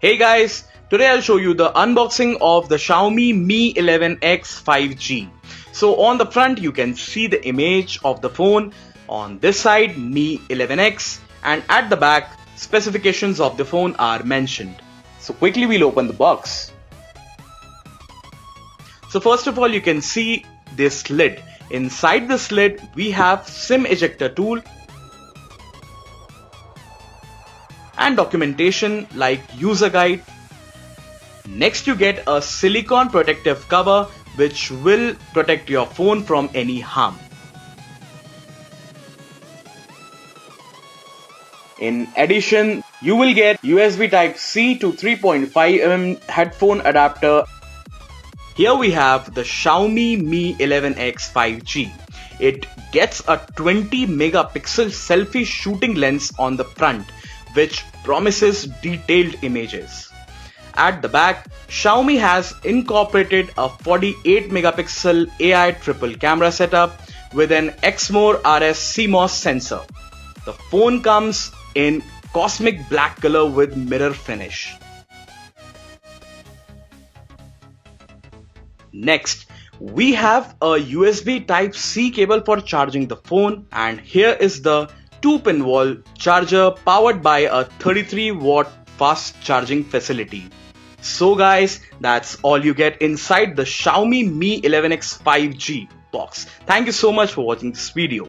Hey guys, today I'll show you the unboxing of the Xiaomi Mi 11X 5G. So on the front you can see the image of the phone, on this side Mi 11X, and at the back specifications of the phone are mentioned. So quickly we'll open the box. So first of all you can see this lid. Inside this lid we have SIM ejector tool and documentation like user guide. Next you get a silicone protective cover which will protect your phone from any harm. In addition, you will get USB Type-C to 3.5mm headphone adapter. Here we have the Xiaomi Mi 11X 5G. It gets a 20 megapixel selfie shooting lens on the front, which promises detailed images. At the back, Xiaomi has incorporated a 48 megapixel AI triple camera setup with an Exmor RS CMOS sensor. The phone comes in cosmic black color with mirror finish. Next, we have a USB Type-C cable for charging the phone, and here is the 2-pin wall charger powered by a 33-watt fast charging facility. So guys, that's all you get inside the Xiaomi Mi 11X 5G box. Thank you so much for watching this video.